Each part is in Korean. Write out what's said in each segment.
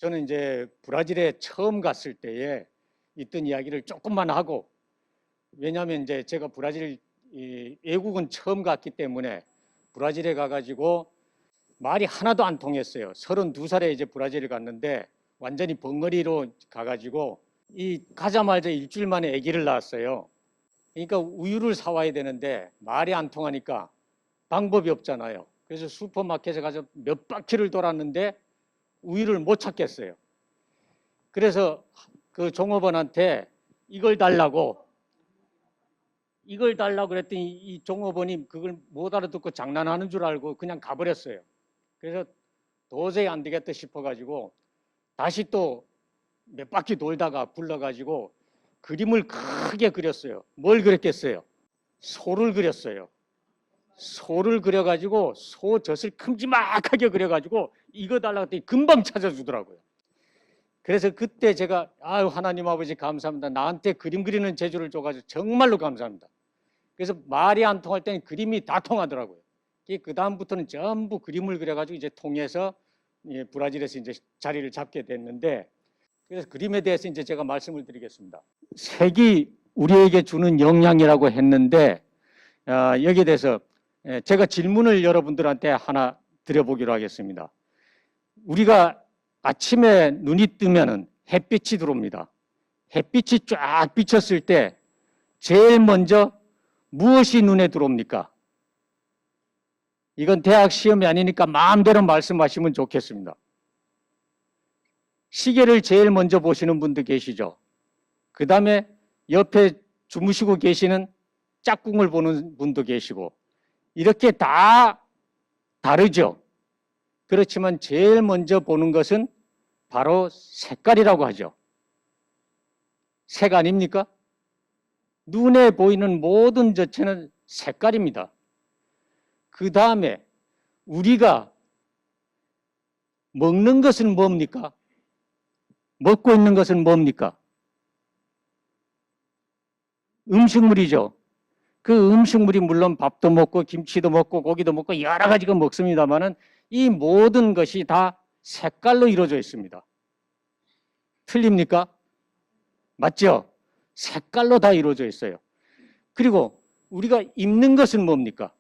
저는 이제 브라질에 처음 갔을 때에 있던 이야기를 조금만 하고, 왜냐하면 이제 제가 브라질 외국은 처음 갔기 때문에 브라질에 가가지고 말이 하나도 안 통했어요. 32살에 이제 브라질을 갔는데 완전히 벙어리로 가가지고 가자마자 일주일 만에 아기를 낳았어요. 그러니까 우유를 사와야 되는데 말이 안 통하니까 방법이 없잖아요. 그래서 슈퍼마켓에 가서 몇 바퀴를 돌았는데 우유를 못 찾겠어요. 그래서 그 종업원한테 이걸 달라고 그랬더니 이 종업원이 그걸 못 알아듣고 장난하는 줄 알고 그냥 가버렸어요. 그래서 도저히 안 되겠다 싶어가지고 다시 또 몇 바퀴 돌다가 불러가지고 그림을 크게 그렸어요. 뭘 그렸겠어요? 소를 그렸어요. 소를 그려가지고 소 젖을 큼지막하게 그려가지고 이거 달라고 했더니 금방 찾아주더라고요. 그래서 그때 제가 아유 하나님 아버지 감사합니다. 나한테 그림 그리는 재주를 줘가지고 정말로 감사합니다. 그래서 말이 안 통할 때는 그림이 다 통하더라고요. 그 다음부터는 전부 그림을 그려가지고 이제 통해서 브라질에서 이제 자리를 잡게 됐는데, 그래서 그림에 대해서 이제 제가 말씀을 드리겠습니다. 색이 우리에게 주는 영향이라고 했는데 여기에 대해서 제가 질문을 여러분들한테 하나 드려보기로 하겠습니다. 우리가 아침에 눈이 뜨면은 햇빛이 들어옵니다. 햇빛이 쫙 비쳤을 때 제일 먼저 무엇이 눈에 들어옵니까? 이건 대학 시험이 아니니까 마음대로 말씀하시면 좋겠습니다. 시계를 제일 먼저 보시는 분도 계시죠. 그 다음에 옆에 주무시고 계시는 짝꿍을 보는 분도 계시고, 이렇게 다 다르죠. 그렇지만 제일 먼저 보는 것은 바로 색깔이라고 하죠. 색 아닙니까? 눈에 보이는 모든 자체는 색깔입니다. 그 다음에 우리가 먹는 것은 뭡니까? 먹고 있는 것은 뭡니까? 음식물이죠. 그 음식물이 물론 밥도 먹고 김치도 먹고 고기도 먹고 여러 가지가 먹습니다만은 이 모든 것이 다 색깔로 이루어져 있습니다. 틀립니까? 맞죠? 색깔로 다 이루어져 있어요. 그리고 우리가 입는 것은 뭡니까?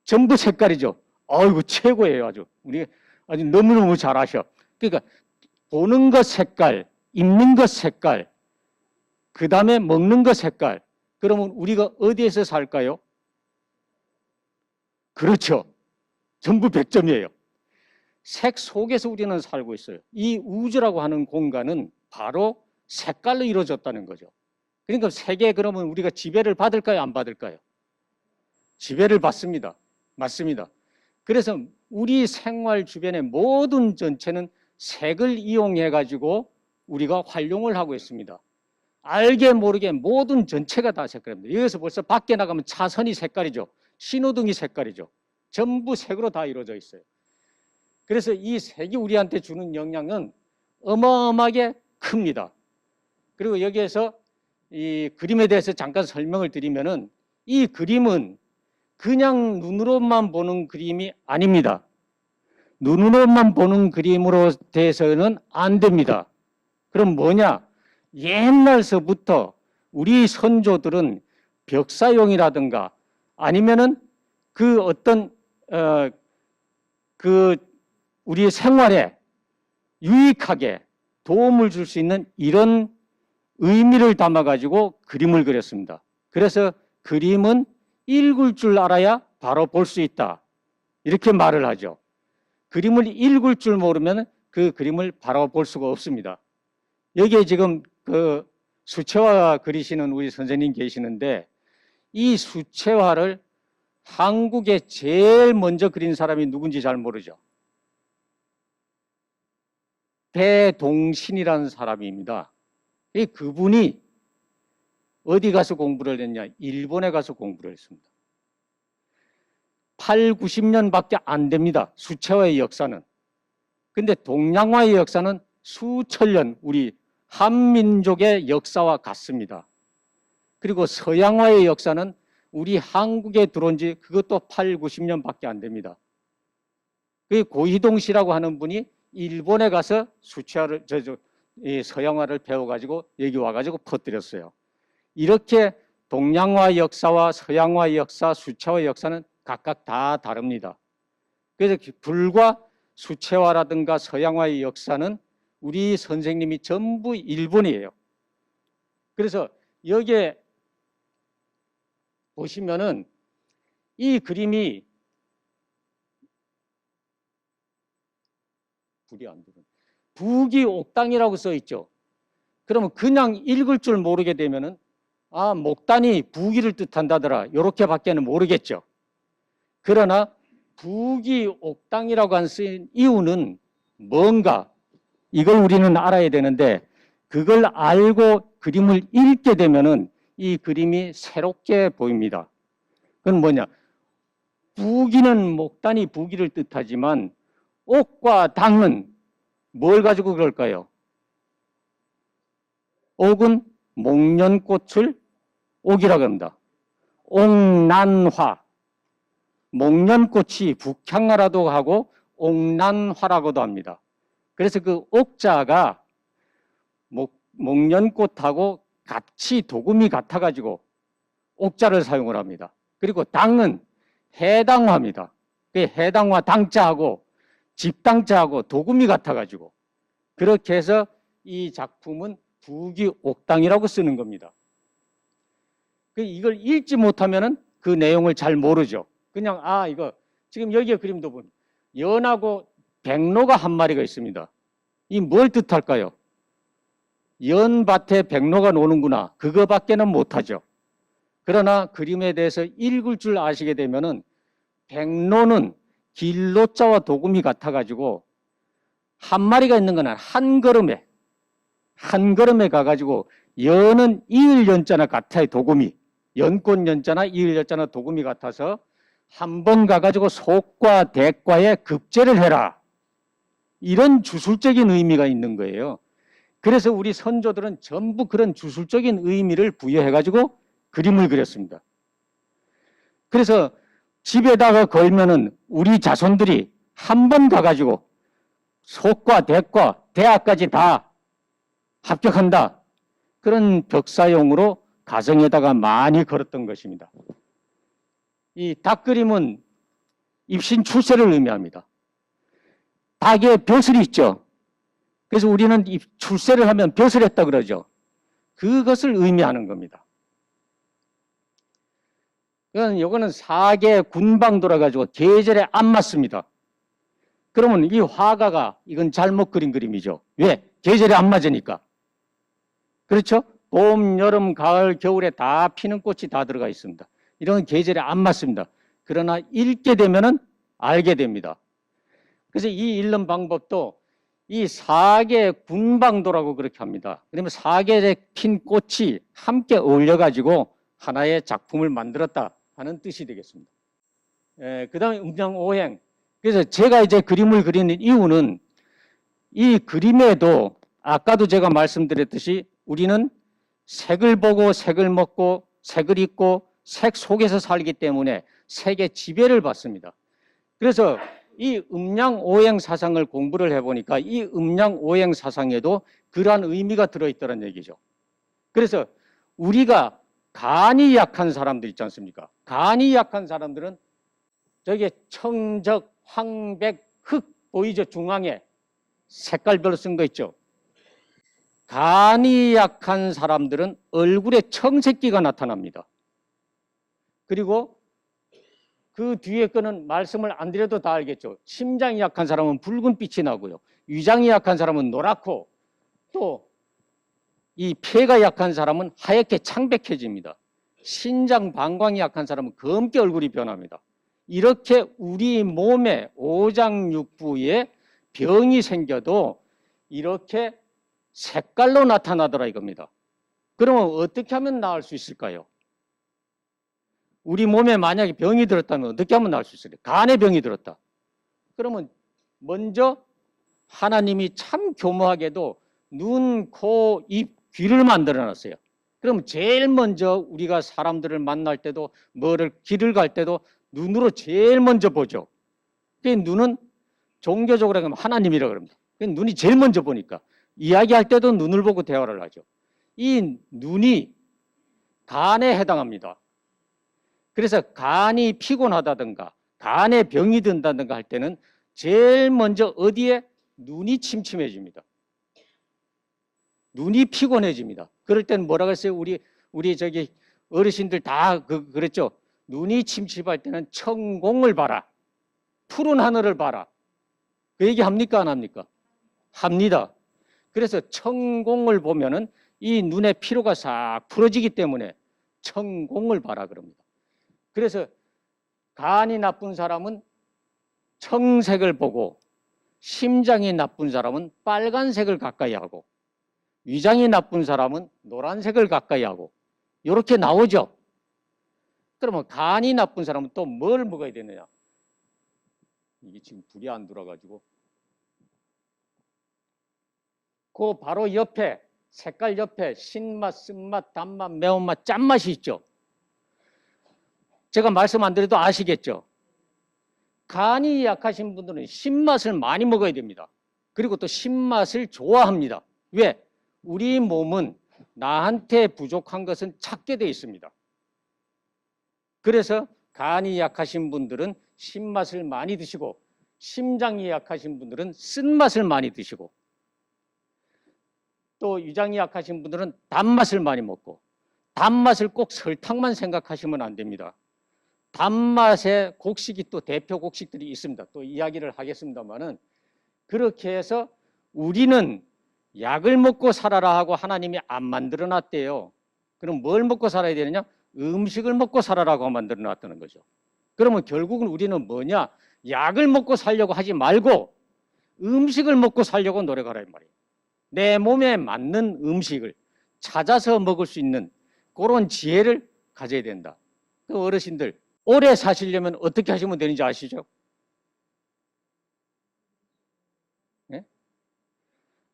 전부 색깔이죠. 아이고 최고예요. 아주 우리 아주 너무너무 잘하셔. 그러니까 보는 것 색깔, 입는 것 색깔, 그 다음에 먹는 것 색깔. 그러면 우리가 어디에서 살까요? 그렇죠. 전부 100점이에요. 색 속에서 우리는 살고 있어요. 이 우주라고 하는 공간은 바로 색깔로 이루어졌다는 거죠. 그러니까 색에 그러면 우리가 지배를 받을까요? 안 받을까요? 지배를 받습니다. 맞습니다. 그래서 우리 생활 주변의 모든 전체는 색을 이용해 가지고 우리가 활용을 하고 있습니다. 알게 모르게 모든 전체가 다 색깔입니다. 여기서 벌써 밖에 나가면 차선이 색깔이죠. 신호등이 색깔이죠. 전부 색으로 다 이루어져 있어요. 그래서 이 색이 우리한테 주는 영향은 어마어마하게 큽니다. 그리고 여기에서 이 그림에 대해서 잠깐 설명을 드리면은 이 그림은 그냥 눈으로만 보는 그림이 아닙니다. 눈으로만 보는 그림으로 돼서는 안 됩니다. 그럼 뭐냐? 옛날서부터 우리 선조들은 벽사용이라든가 아니면은 그 어떤 우리 생활에 유익하게 도움을 줄 수 있는 이런 의미를 담아가지고 그림을 그렸습니다. 그래서 그림은 읽을 줄 알아야 바로 볼 수 있다. 이렇게 말을 하죠. 그림을 읽을 줄 모르면 그 그림을 바로 볼 수가 없습니다. 여기에 지금 그 수채화 그리시는 우리 선생님 계시는데 이 수채화를 한국에 제일 먼저 그린 사람이 누군지 잘 모르죠. 대동신이라는 사람입니다. 그분이 어디 가서 공부를 했냐? 일본에 가서 공부를 했습니다. 8, 90년밖에 안 됩니다. 수채화의 역사는. 근데 동양화의 역사는 수천 년 우리 한민족의 역사와 같습니다. 그리고 서양화의 역사는 우리 한국에 들어온 지 그것도 8, 90년밖에 안 됩니다. 그 고희동 씨라고 하는 분이 일본에 가서 수채화를 이 서양화를 배워가지고 여기 와가지고 퍼뜨렸어요. 이렇게 동양화 역사와 서양화 역사, 수채화 역사는 각각 다 다릅니다. 그래서 불과 수채화라든가 서양화의 역사는 우리 선생님이 전부 일본이에요. 그래서 여기에 보시면은 이 그림이 불이 안 들어. 부귀옥당이라고 써 있죠. 그러면 그냥 읽을 줄 모르게 되면은 아, 목단이 부귀를 뜻한다더라. 이렇게밖에는 모르겠죠. 그러나 부귀옥당이라고 한 쓰인 이유는 뭔가 이걸 우리는 알아야 되는데 그걸 알고 그림을 읽게 되면은 이 그림이 새롭게 보입니다. 그건 뭐냐? 부귀는 목단이 부귀를 뜻하지만 옥과 당은 뭘 가지고 그럴까요? 옥은 목련꽃을 옥이라고 합니다. 옥난화. 목련꽃이 북향나라도 하고 옥난화라고도 합니다. 그래서 그 옥자가 목련꽃하고 같이 도금이 같아가지고 옥자를 사용을 합니다. 그리고 당은 해당화입니다. 그 해당화 당자하고 집당자하고 도금이 같아가지고 그렇게 해서 이 작품은 부귀옥당이라고 쓰는 겁니다. 이걸 읽지 못하면은 그 내용을 잘 모르죠. 그냥 이거 지금 여기에 그림도 보면 연하고 백로가 한 마리가 있습니다. 이 뭘 뜻할까요? 연밭에 백로가 노는구나. 그거밖에는 못하죠. 그러나 그림에 대해서 읽을 줄 아시게 되면은 백로는 길로자와 도금이 같아가지고 한 마리가 있는 건 한 걸음에 가가지고 연은 이을연자나 같아요. 도금이 연꽃 연자나 이을연자나 도금이 같아서 한 번 가가지고 속과 대과에 급제를 해라. 이런 주술적인 의미가 있는 거예요. 그래서 우리 선조들은 전부 그런 주술적인 의미를 부여해가지고 그림을 그렸습니다. 그래서 집에다가 걸면은 우리 자손들이 한 번 가가지고 속과 대과, 대학까지 다 합격한다. 그런 벽사용으로 가정에다가 많이 걸었던 것입니다. 이 닭그림은 입신 출세를 의미합니다. 닭에 벼슬이 있죠. 그래서 우리는 출세를 하면 벼슬 했다 그러죠. 그것을 의미하는 겁니다. 이거는 사계 군방 돌아가지고 계절에 안 맞습니다. 그러면 이 화가가 이건 잘못 그린 그림이죠. 왜? 계절에 안 맞으니까. 그렇죠? 봄, 여름, 가을, 겨울에 다 피는 꽃이 다 들어가 있습니다. 이런 계절에 안 맞습니다. 그러나 읽게 되면은 알게 됩니다. 그래서 이 읽는 방법도 이 사계 군방도라고 그렇게 합니다. 그러면 사계에 핀 꽃이 함께 어울려가지고 하나의 작품을 만들었다 하는 뜻이 되겠습니다. 그 다음에 음양오행. 그래서 제가 이제 그림을 그리는 이유는 이 그림에도 아까도 제가 말씀드렸듯이 우리는 색을 보고 색을 먹고 색을 입고 색 속에서 살기 때문에 색의 지배를 받습니다. 그래서 이 음양오행 사상을 공부를 해보니까 이 음양오행 사상에도 그러한 의미가 들어있다는 얘기죠. 그래서 우리가 간이 약한 사람들 있지 않습니까? 간이 약한 사람들은 저기 청적, 황백, 흑 보이죠? 중앙에 색깔별로 쓴 거 있죠? 간이 약한 사람들은 얼굴에 청색기가 나타납니다. 그리고 그 뒤에 거는 말씀을 안 드려도 다 알겠죠. 심장이 약한 사람은 붉은 빛이 나고요. 위장이 약한 사람은 노랗고 또 이 폐가 약한 사람은 하얗게 창백해집니다. 신장, 방광이 약한 사람은 검게 얼굴이 변합니다. 이렇게 우리 몸의 오장육부에 병이 생겨도 이렇게 색깔로 나타나더라 이겁니다. 그러면 어떻게 하면 나을 수 있을까요? 우리 몸에 만약에 병이 들었다면 어떻게 하면 나을 수 있을까요? 간에 병이 들었다. 그러면 먼저 하나님이 참 교묘하게도 눈, 코, 입, 귀를 만들어 놨어요. 그럼 제일 먼저 우리가 사람들을 만날 때도 길을 갈 때도 눈으로 제일 먼저 보죠. 그 눈은 종교적으로 하면 하나님이라고 합니다. 눈이 제일 먼저 보니까. 이야기할 때도 눈을 보고 대화를 하죠. 이 눈이 간에 해당합니다. 그래서 간이 피곤하다든가 간에 병이 든다든가 할 때는 제일 먼저 어디에 눈이 침침해집니다. 눈이 피곤해집니다. 그럴 때는 뭐라고 했어요? 우리 저기 어르신들 다 그랬죠. 눈이 침침할 때는 천공을 봐라. 푸른 하늘을 봐라. 그 얘기 합니까? 안 합니까? 합니다. 그래서 천공을 보면은 이 눈의 피로가 싹 풀어지기 때문에 천공을 봐라 그럽니다. 그래서 간이 나쁜 사람은 청색을 보고 심장이 나쁜 사람은 빨간색을 가까이 하고 위장이 나쁜 사람은 노란색을 가까이 하고 이렇게 나오죠. 그러면 간이 나쁜 사람은 또 뭘 먹어야 되느냐? 이게 지금 불이 안 들어가지고 그 바로 옆에 색깔 옆에 신맛, 쓴맛, 단맛, 매운맛, 짠맛이 있죠. 제가 말씀 안 드려도 아시겠죠. 간이 약하신 분들은 신맛을 많이 먹어야 됩니다. 그리고 또 신맛을 좋아합니다. 왜? 우리 몸은 나한테 부족한 것은 찾게 돼 있습니다. 그래서 간이 약하신 분들은 신맛을 많이 드시고 심장이 약하신 분들은 쓴맛을 많이 드시고 또 위장이 약하신 분들은 단맛을 많이 먹고 단맛을 꼭 설탕만 생각하시면 안 됩니다. 단맛의 곡식이 또 대표 곡식들이 있습니다. 또 이야기를 하겠습니다만은 그렇게 해서 우리는 약을 먹고 살아라 하고 하나님이 안 만들어 놨대요. 그럼 뭘 먹고 살아야 되느냐? 음식을 먹고 살아라고 만들어 놨다는 거죠. 그러면 결국은 우리는 뭐냐? 약을 먹고 살려고 하지 말고 음식을 먹고 살려고 노력하라 이 말이에요. 내 몸에 맞는 음식을 찾아서 먹을 수 있는 그런 지혜를 가져야 된다. 그 어르신들 오래 사시려면 어떻게 하시면 되는지 아시죠? 네?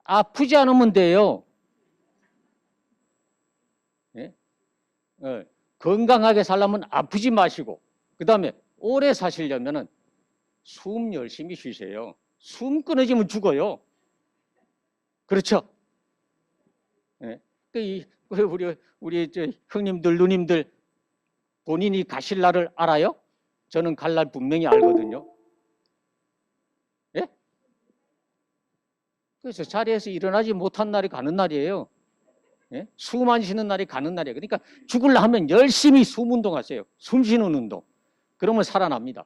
아프지 않으면 돼요. 네? 건강하게 살려면 아프지 마시고 그 다음에 오래 사시려면 숨 열심히 쉬세요. 숨 끊어지면 죽어요. 그렇죠? 네? 우리 형님들 누님들 본인이 가실 날을 알아요? 저는 갈 날 분명히 알거든요. 예? 그래서 자리에서 일어나지 못한 날이 가는 날이에요. 예? 숨 안 쉬는 날이 가는 날이에요. 그러니까 죽으려 하면 열심히 숨 운동하세요. 숨 쉬는 운동. 그러면 살아납니다.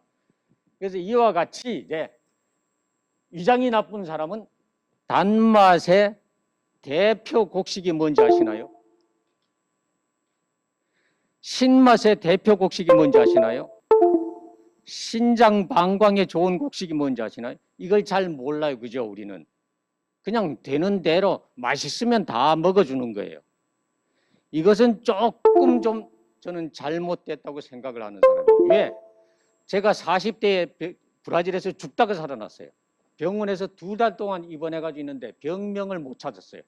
그래서 이와 같이 이제 위장이 나쁜 사람은 단맛의 대표 곡식이 뭔지 아시나요? 신맛의 대표 곡식이 뭔지 아시나요? 신장 방광에 좋은 곡식이 뭔지 아시나요? 이걸 잘 몰라요. 그죠? 우리는. 그냥 되는 대로 맛있으면 다 먹어주는 거예요. 이것은 조금 좀 저는 잘못됐다고 생각을 하는 사람이에요. 왜? 제가 40대에 브라질에서 죽다가 살아났어요. 병원에서 2달 동안 입원해가지고 있는데 병명을 못 찾았어요.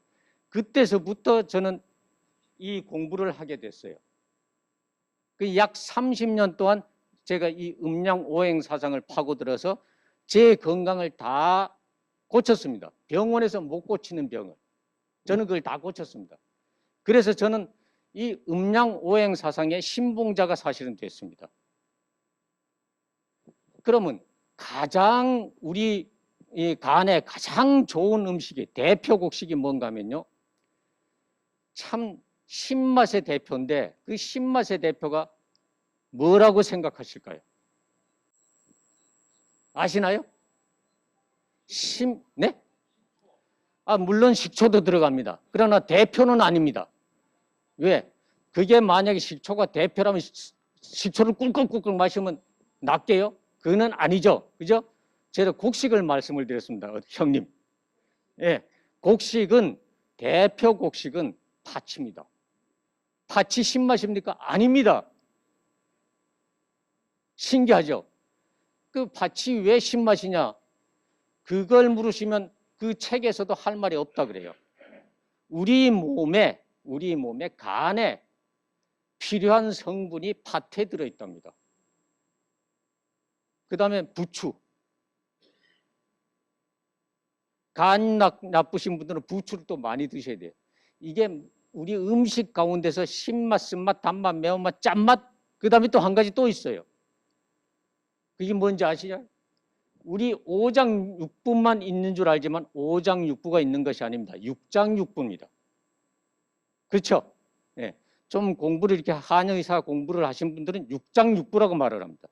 그때서부터 저는 이 공부를 하게 됐어요. 그 약 30년 동안 제가 이 음양 오행 사상을 파고들어서 제 건강을 다 고쳤습니다. 병원에서 못 고치는 병을. 저는 그걸 다 고쳤습니다. 그래서 저는 이 음양 오행 사상의 신봉자가 사실은 됐습니다. 그러면 가장 우리 이 간에 가장 좋은 음식이 대표 곡식이 뭔가 하면요. 참 신맛의 대표인데 그 신맛의 대표가 뭐라고 생각하실까요? 아시나요? 네? 물론 식초도 들어갑니다. 그러나 대표는 아닙니다. 왜? 그게 만약에 식초가 대표라면 식초를 꿀꺽꿀꺽 마시면 낫게요? 그거는 아니죠. 그죠? 제가 곡식을 말씀을 드렸습니다. 형님. 예. 곡식은, 대표 곡식은 팥입니다. 팥이 신맛입니까? 아닙니다. 신기하죠? 그 팥이 왜 신맛이냐? 그걸 물으시면 그 책에서도 할 말이 없다 그래요. 우리 몸에 간에 필요한 성분이 팥에 들어있답니다. 그 다음에 부추. 간 나쁘신 분들은 부추를 또 많이 드셔야 돼요. 이게 우리 음식 가운데서 신맛, 쓴맛, 단맛, 매운맛, 짠맛, 그 다음에 또 한 가지 또 있어요. 그게 뭔지 아시죠? 우리 오장육부만 있는 줄 알지만 오장육부가 있는 것이 아닙니다. 육장육부입니다. 그렇죠? 예. 좀 공부를 이렇게 한의사 공부를 하신 분들은 육장육부라고 말을 합니다.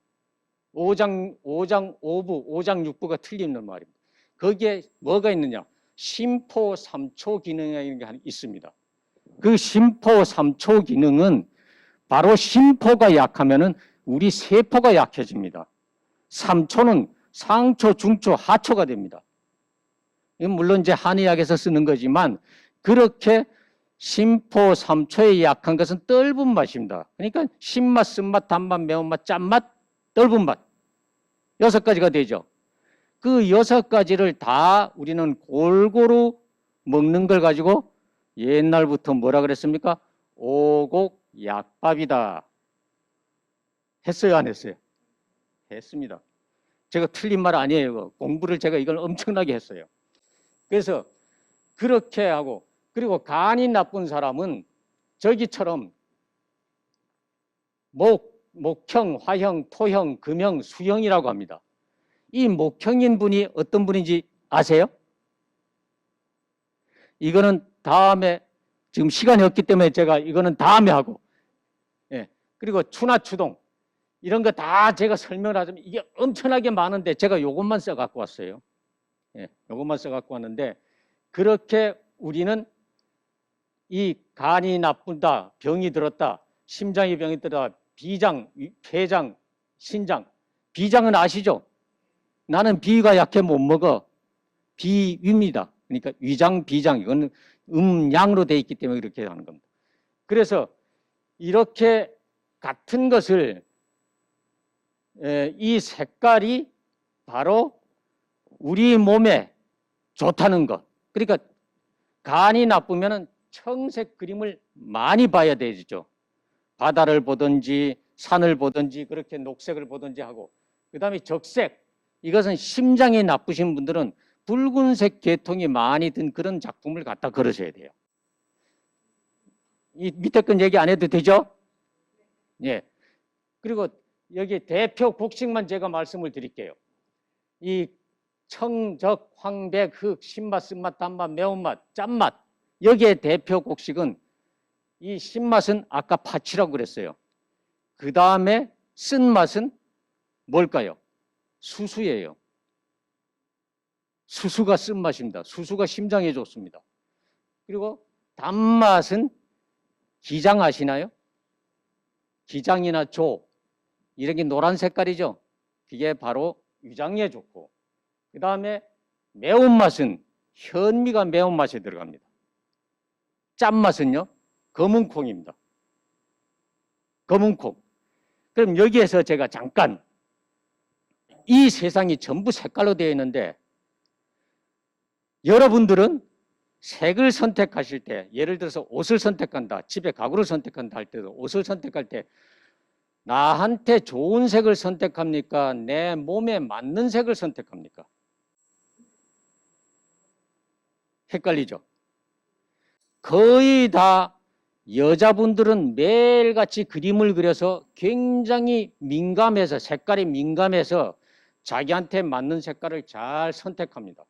오부, 오장육부가 틀리는 말입니다. 거기에 뭐가 있느냐? 심포삼초 기능이라는 게 있습니다. 그 심포삼초 기능은 바로 심포가 약하면은 우리 세포가 약해집니다. 삼초는 상초, 중초, 하초가 됩니다. 이건 물론 이제 한의학에서 쓰는 거지만 그렇게 심포 삼초에 약한 것은 떫은 맛입니다. 그러니까 신맛, 쓴맛, 단맛, 매운맛, 짠맛, 떫은 맛. 6가지가 되죠. 그 6가지를 다 우리는 골고루 먹는 걸 가지고 옛날부터 뭐라 그랬습니까? 오곡약밥이다. 했어요, 안 했어요? 했습니다. 제가 틀린 말 아니에요. 공부를 제가 이걸 엄청나게 했어요. 그래서 그렇게 하고, 그리고 간이 나쁜 사람은 저기처럼 목형, 화형, 토형, 금형, 수형이라고 합니다. 이 목형인 분이 어떤 분인지 아세요? 이거는 다음에, 지금 시간이 없기 때문에 제가 이거는 다음에 하고, 예. 그리고 추나 추동 이런 거 다 제가 설명을 하자면 이게 엄청나게 많은데 제가 요것만 써 갖고 왔어요. 예, 요것만 써 갖고 왔는데, 그렇게 우리는 이 간이 나쁜다, 병이 들었다, 심장이 병이 들었다, 비장, 폐장, 신장. 비장은 아시죠? 나는 비가 약해 못 먹어. 비위입니다. 그러니까 위장, 비장, 이건 음양으로 되어 있기 때문에 이렇게 하는 겁니다. 그래서 이렇게 같은 것을 이 색깔이 바로 우리 몸에 좋다는 것. 그러니까 간이 나쁘면 청색 그림을 많이 봐야 되죠. 바다를 보든지 산을 보든지 그렇게 녹색을 보든지 하고, 그 다음에 적색, 이것은 심장이 나쁘신 분들은 붉은색 계통이 많이 든 그런 작품을 갖다 걸으셔야 돼요. 이 밑에 건 얘기 안 해도 되죠? 예. 그리고 여기 대표 곡식만 제가 말씀을 드릴게요. 이 청적, 황백, 흑, 신맛, 쓴맛, 단맛, 매운맛, 짠맛, 여기에 대표 곡식은 이 신맛은 아까 파치라고 그랬어요. 그 다음에 쓴맛은 뭘까요? 수수예요. 수수가 쓴맛입니다. 수수가 심장에 좋습니다. 그리고 단맛은 기장 아시나요? 기장이나 조, 이런 게 노란 색깔이죠. 그게 바로 위장에 좋고, 그 다음에 매운맛은 현미가 매운맛에 들어갑니다. 짠맛은요, 검은콩입니다. 검은콩. 그럼 여기에서 제가 잠깐, 이 세상이 전부 색깔로 되어 있는데, 여러분들은 색을 선택하실 때, 예를 들어서 옷을 선택한다, 집에 가구를 선택한다 할 때도 옷을 선택할 때 나한테 좋은 색을 선택합니까? 내 몸에 맞는 색을 선택합니까? 헷갈리죠? 거의 다 여자분들은 매일같이 그림을 그려서 굉장히 민감해서, 색깔이 민감해서 자기한테 맞는 색깔을 잘 선택합니다.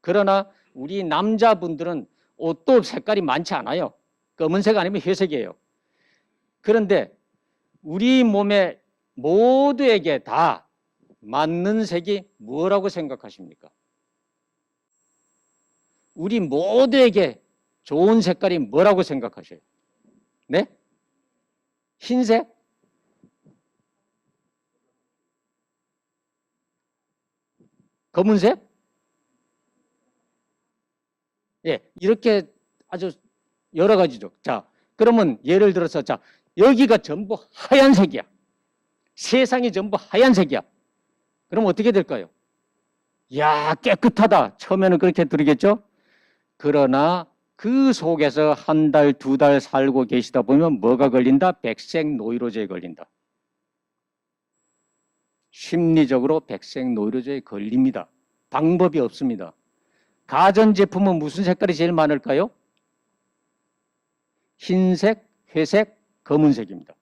그러나 우리 남자분들은 옷도 색깔이 많지 않아요. 검은색 아니면 회색이에요. 그런데 우리 몸에 모두에게 다 맞는 색이 뭐라고 생각하십니까? 우리 모두에게 좋은 색깔이 뭐라고 생각하셔요? 네? 흰색? 검은색? 예, 이렇게 아주 여러 가지죠. 자, 그러면 예를 들어서, 자, 여기가 전부 하얀색이야. 세상이 전부 하얀색이야. 그럼 어떻게 될까요? 야, 깨끗하다. 처음에는 그렇게 들으겠죠? 그러나 그 속에서 한 달, 2달 살고 계시다 보면 뭐가 걸린다? 백색 노이로제에 걸린다. 심리적으로 백색 노이로제에 걸립니다. 방법이 없습니다. 가전제품은 무슨 색깔이 제일 많을까요? 흰색, 회색, 검은색입니다.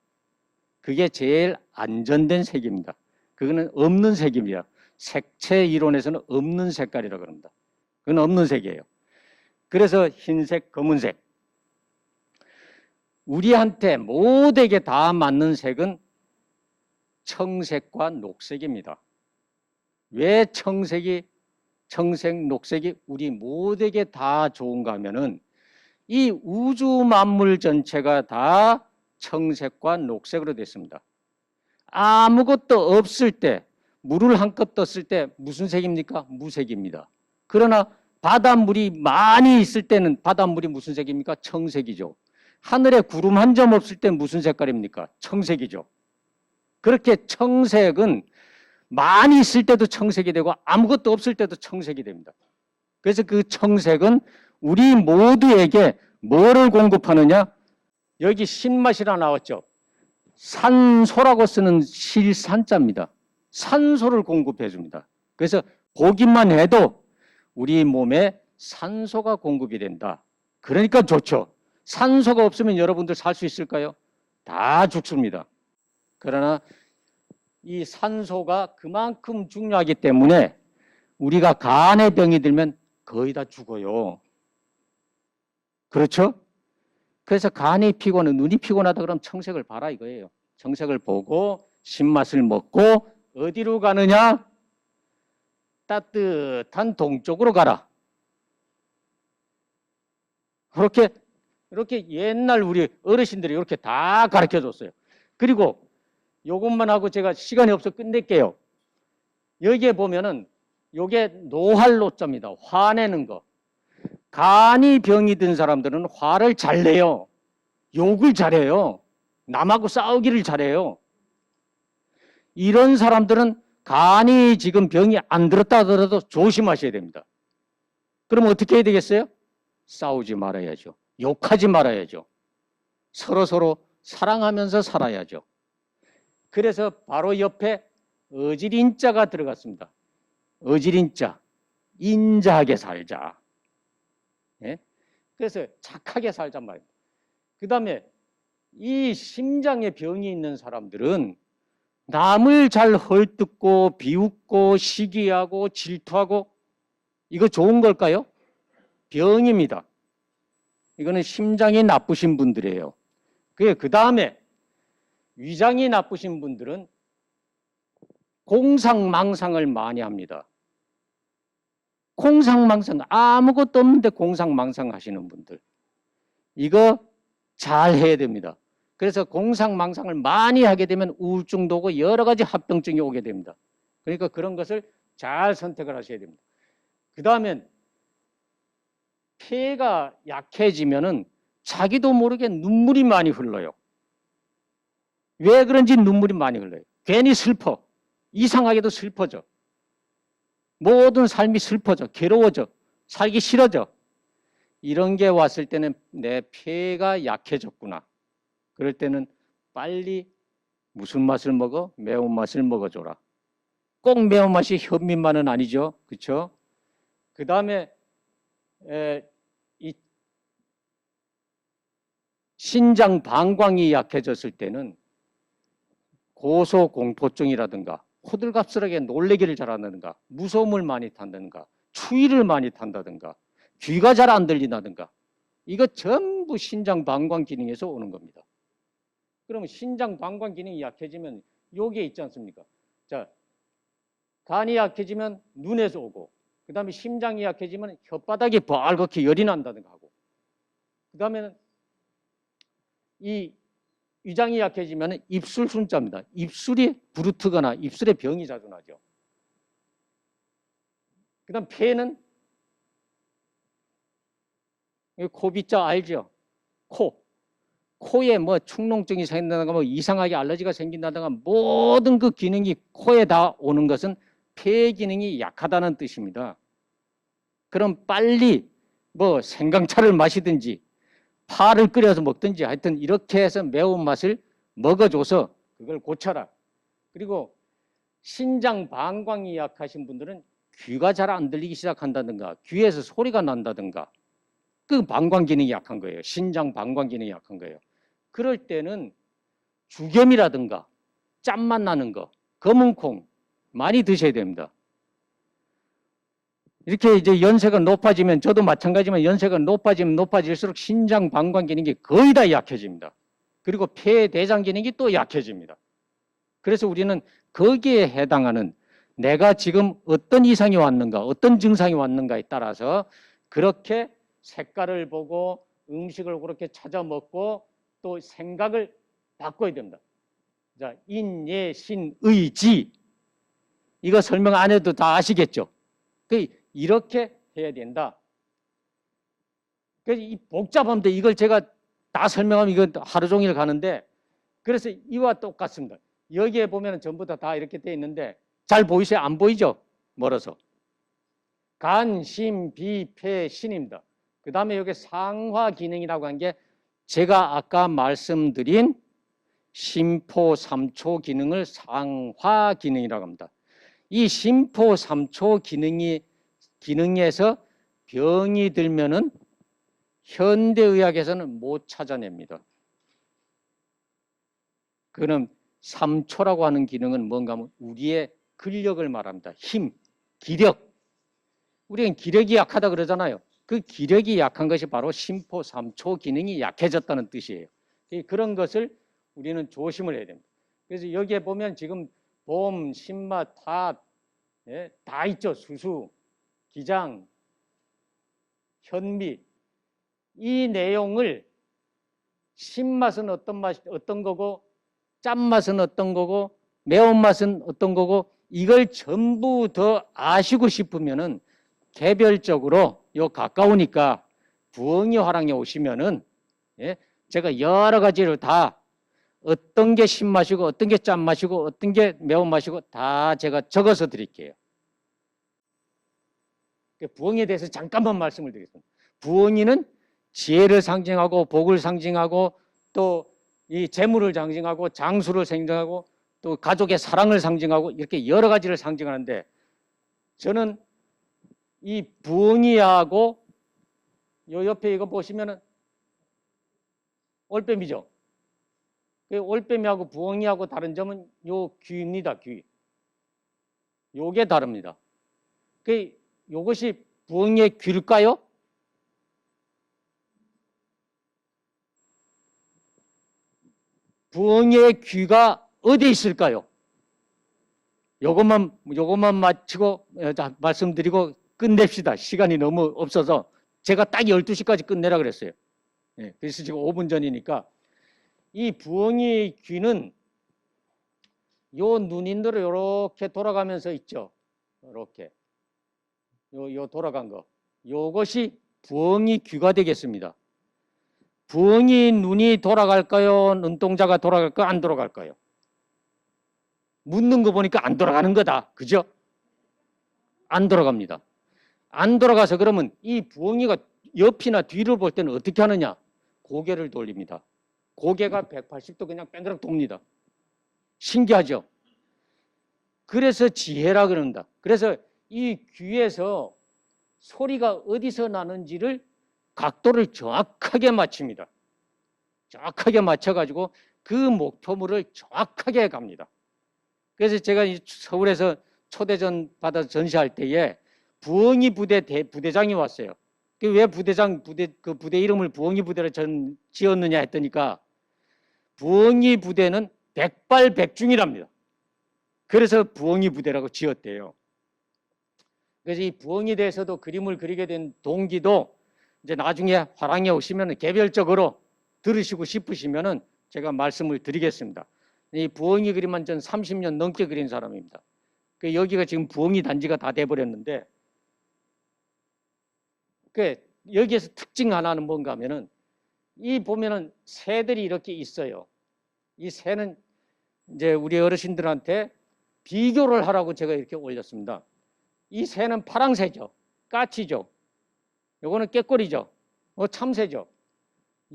그게 제일 안전된 색입니다. 그거는 없는 색입니다. 색채 이론에서는 없는 색깔이라고 합니다. 그건 없는 색이에요. 그래서 흰색, 검은색. 우리한테 모두에게 다 맞는 색은 청색과 녹색입니다. 왜 청색, 녹색이 우리 모두에게 다 좋은가 하면은 이 우주 만물 전체가 다 청색과 녹색으로 됐습니다. 아무것도 없을 때, 물을 한 컵 떴을 때 무슨 색입니까? 무색입니다. 그러나 바닷물이 많이 있을 때는 바닷물이 무슨 색입니까? 청색이죠. 하늘에 구름 한 점 없을 때 무슨 색깔입니까? 청색이죠. 그렇게 청색은 많이 있을 때도 청색이 되고 아무것도 없을 때도 청색이 됩니다. 그래서 그 청색은 우리 모두에게 뭐를 공급하느냐? 여기 신맛이라 나왔죠. 산소라고 쓰는 실산자입니다. 산소를 공급해 줍니다. 그래서 보기만 해도 우리 몸에 산소가 공급이 된다. 그러니까 좋죠. 산소가 없으면 여러분들 살 수 있을까요? 다 죽습니다. 그러나 이 산소가 그만큼 중요하기 때문에 우리가 간의 병이 들면 거의 다 죽어요. 그렇죠? 그래서 간이 피곤해, 눈이 피곤하다 그러면 청색을 봐라 이거예요. 청색을 보고 신맛을 먹고 어디로 가느냐? 따뜻한 동쪽으로 가라. 이렇게 옛날 우리 어르신들이 이렇게 다 가르쳐 줬어요. 그리고 요것만 하고 제가 시간이 없어 끝낼게요. 여기에 보면은 요게 노할노자입니다. 화내는 거. 간이 병이 든 사람들은 화를 잘 내요. 욕을 잘해요. 남하고 싸우기를 잘해요. 이런 사람들은 간이 지금 병이 안 들었다 하더라도 조심하셔야 됩니다. 그럼 어떻게 해야 되겠어요? 싸우지 말아야죠. 욕하지 말아야죠. 서로 사랑하면서 살아야죠. 그래서 바로 옆에 어지린자가 들어갔습니다. 어지린자. 인자하게 살자. 예? 그래서 착하게 살잔 말입니다. 그 다음에 이 심장에 병이 있는 사람들은 남을 잘 헐뜯고 비웃고 시기하고 질투하고 이거 좋은 걸까요? 병입니다. 이거는 심장이 나쁘신 분들이에요. 그 다음에 위장이 나쁘신 분들은 공상망상을 많이 합니다. 공상망상, 아무것도 없는데 공상망상 하시는 분들. 이거 잘 해야 됩니다. 그래서 공상망상을 많이 하게 되면 우울증도 오고 여러 가지 합병증이 오게 됩니다. 그러니까 그런 것을 잘 선택을 하셔야 됩니다. 그 다음엔 폐가 약해지면은 자기도 모르게 눈물이 많이 흘러요. 왜 그런지 눈물이 많이 흘러요. 괜히 슬퍼. 이상하게도 슬퍼져. 모든 삶이 슬퍼져. 괴로워져. 살기 싫어져. 이런 게 왔을 때는 내 폐가 약해졌구나. 그럴 때는 빨리 무슨 맛을 먹어? 매운맛을 먹어줘라. 꼭 매운맛이 현미만은 아니죠. 그렇죠? 그 다음에 이 신장 방광이 약해졌을 때는 고소공포증이라든가 호들갑스럽게 놀래기를 잘한다든가 무서움을 많이 탄다든가 추위를 많이 탄다든가 귀가 잘 안 들린다든가 이거 전부 신장 방광 기능에서 오는 겁니다. 그러면 신장 방광 기능이 약해지면 여기에 있지 않습니까? 자, 간이 약해지면 눈에서 오고 그 다음에 심장이 약해지면 혓바닥이 벌겋게 열이 난다든가 하고 그 다음에는 이 위장이 약해지면 입술 순자입니다. 입술이 부르트거나 입술에 병이 자주 나죠. 그 다음 폐는 코비자 알죠? 코에 뭐 축농증이 생긴다든가 뭐 이상하게 알러지가 생긴다든가 모든 그 기능이 코에 다 오는 것은 폐 기능이 약하다는 뜻입니다. 그럼 빨리 뭐 생강차를 마시든지 파를 끓여서 먹든지 하여튼 이렇게 해서 매운맛을 먹어줘서 그걸 고쳐라. 그리고 신장 방광이 약하신 분들은 귀가 잘 안 들리기 시작한다든가 귀에서 소리가 난다든가 그 방광 기능이 약한 거예요. 신장 방광 기능이 약한 거예요. 그럴 때는 죽염이라든가 짠맛 나는 거, 검은콩 많이 드셔야 됩니다. 이렇게 이제 연세가 높아지면 저도 마찬가지지만 연세가 높아지면 높아질수록 신장 방광 기능이 거의 다 약해집니다. 그리고 폐 대장 기능이 또 약해집니다. 그래서 우리는 거기에 해당하는 내가 지금 어떤 이상이 왔는가, 어떤 증상이 왔는가에 따라서 그렇게 색깔을 보고 음식을 그렇게 찾아 먹고 또 생각을 바꿔야 됩니다. 자, 인예신의지 이거 설명 안 해도 다 아시겠죠? 이렇게 해야 된다. 그래서 이 복잡한데 이걸 제가 다 설명하면 이건 하루 종일 가는데 그래서 이와 똑같습니다. 여기에 보면 전부 다 이렇게 돼 있는데 잘 보이세요? 안 보이죠? 멀어서. 간, 심, 비, 폐, 신입니다. 그 다음에 여기 상화 기능이라고 한 게 제가 아까 말씀드린 심포 3초 기능을 상화 기능이라고 합니다. 이 심포 3초 기능에서 병이 들면은 현대의학에서는 못 찾아냅니다. 그는 3초라고 하는 기능은 뭔가 하면 우리의 근력을 말합니다. 힘, 기력. 우리는 기력이 약하다 그러잖아요. 그 기력이 약한 것이 바로 심포 3초 기능이 약해졌다는 뜻이에요. 그런 것을 우리는 조심을 해야 됩니다. 그래서 여기에 보면 지금 봄, 신맛, 팥, 예, 다 있죠. 수수, 기장, 현미. 이 내용을 신맛은 어떤 거고 짠맛은 어떤 거고 매운맛은 어떤 거고 이걸 전부 더 아시고 싶으면은 개별적으로 요 가까우니까 부엉이 화랑에 오시면은 예, 제가 여러 가지를 다 어떤 게 신맛이고 어떤 게 짠맛이고 어떤 게 매운맛이고 다 제가 적어서 드릴게요. 부엉이에 대해서 잠깐만 말씀을 드리겠습니다. 부엉이는 지혜를 상징하고 복을 상징하고 또 이 재물을 상징하고 장수를 상징하고 또 가족의 사랑을 상징하고 이렇게 여러 가지를 상징하는데 저는 이 부엉이하고 요 옆에 이거 보시면은 올빼미죠. 그 올빼미하고 부엉이하고 다른 점은 요 귀입니다. 귀. 요게 다릅니다. 그 요것이 부엉이의 귀일까요? 부엉이의 귀가 어디에 있을까요? 요것만 마치고 말씀드리고 끝냅시다. 시간이 너무 없어서 제가 딱 12시까지 끝내라 그랬어요. 예, 그래서 지금 5분 전이니까 이 부엉이 귀는 요 눈인대로 이렇게 돌아가면서 있죠. 이렇게 요 돌아간 거. 요것이 부엉이 귀가 되겠습니다. 부엉이 눈이 돌아갈까요? 눈동자가 돌아갈까요? 안 돌아갈까요? 묻는 거 보니까 안 돌아가는 거다. 그죠? 안 돌아갑니다. 안 돌아가서 그러면 이 부엉이가 옆이나 뒤를 볼 때는 어떻게 하느냐? 고개를 돌립니다. 고개가 180도 그냥 뺑그락 돕니다. 신기하죠? 그래서 지혜라 그런다. 그래서 이 귀에서 소리가 어디서 나는지를 각도를 정확하게 맞춥니다. 정확하게 맞춰가지고 그 목표물을 정확하게 갑니다. 그래서 제가 서울에서 초대전 받아서 전시할 때에 부엉이 부대장이 왔어요. 왜 부대 이름을 부엉이 부대로 지었느냐 했더니까 부엉이 부대는 백발백중이랍니다. 그래서 부엉이 부대라고 지었대요. 그래서 이 부엉이에 대해서도 그림을 그리게 된 동기도 이제 나중에 화랑에 오시면 개별적으로 들으시고 싶으시면은 제가 말씀을 드리겠습니다. 이 부엉이 그림만 전 30년 넘게 그린 사람입니다. 여기가 지금 부엉이 단지가 다 돼버렸는데 여기에서 특징 하나는 뭔가 하면은 이 보면은 새들이 이렇게 있어요. 이 새는 이제 우리 어르신들한테 비교를 하라고 제가 이렇게 올렸습니다. 이 새는 파랑새죠. 까치죠. 요거는 깨꼬리죠. 참새죠.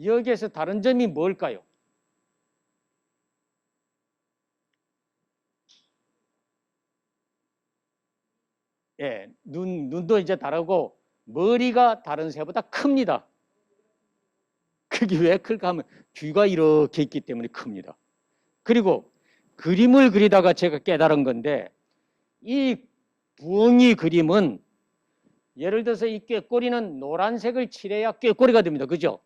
여기에서 다른 점이 뭘까요? 예, 눈도 이제 다르고 머리가 다른 새보다 큽니다. 그게 왜 클까 하면 귀가 이렇게 있기 때문에 큽니다. 그리고 그림을 그리다가 제가 깨달은 건데 이 부엉이 그림은 예를 들어서 이 꾀꼬리는 노란색을 칠해야 꾀꼬리가 됩니다. 그죠?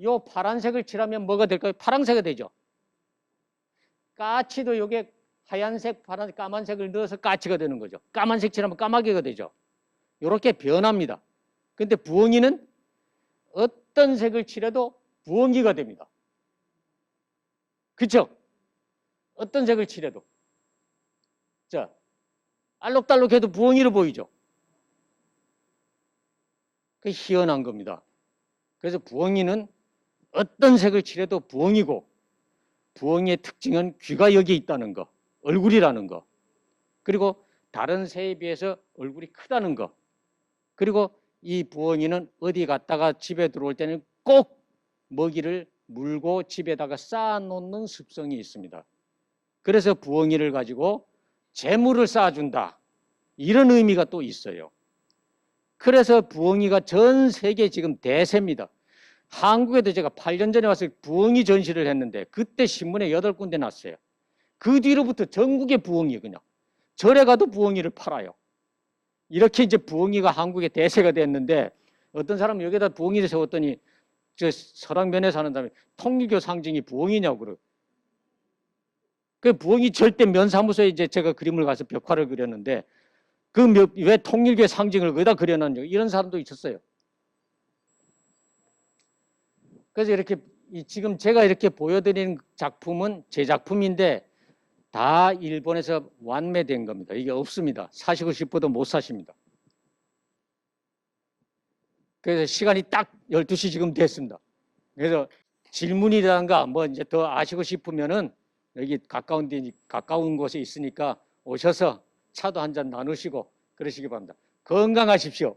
요 파란색을 칠하면 뭐가 될까요? 파란색이 되죠. 까치도 요게 하얀색, 파란색, 까만색을 넣어서 까치가 되는 거죠. 까만색 칠하면 까마귀가 되죠. 이렇게 변합니다. 근데 부엉이는 어떤 색을 칠해도 부엉이가 됩니다. 그렇죠? 어떤 색을 칠해도. 자, 알록달록해도 부엉이로 보이죠. 그 희한한 겁니다. 그래서 부엉이는 어떤 색을 칠해도 부엉이고 부엉이의 특징은 귀가 여기 있다는 거, 얼굴이라는 거. 그리고 다른 새에 비해서 얼굴이 크다는 거. 그리고 이 부엉이는 어디 갔다가 집에 들어올 때는 꼭 먹이를 물고 집에다가 쌓아놓는 습성이 있습니다. 그래서 부엉이를 가지고 재물을 쌓아준다. 이런 의미가 또 있어요. 그래서 부엉이가 전 세계 지금 대세입니다. 한국에도 제가 8년 전에 와서 부엉이 전시를 했는데 그때 신문에 8군데 났어요. 그 뒤로부터 전국에 부엉이 그냥. 절에 가도 부엉이를 팔아요. 이렇게 이제 부엉이가 한국의 대세가 됐는데 어떤 사람은 여기다 부엉이를 세웠더니 저 서랑면에 사는 사람이 통일교 상징이 부엉이냐고 그래요. 그 부엉이 절대 면사무소에 이제 제가 그림을 가서 벽화를 그렸는데 그 왜 통일교의 상징을 거기다 그려놨냐 이런 사람도 있었어요. 그래서 이렇게 지금 제가 이렇게 보여드리는 작품은 제 작품인데 다 일본에서 완매된 겁니다. 이게 없습니다. 사시고 싶어도 못 사십니다. 그래서 시간이 딱 12시 지금 됐습니다. 그래서 질문이라든가 뭐 이제 더 아시고 싶으면은 여기 가까운 곳에 있으니까 오셔서 차도 한잔 나누시고 그러시기 바랍니다. 건강하십시오.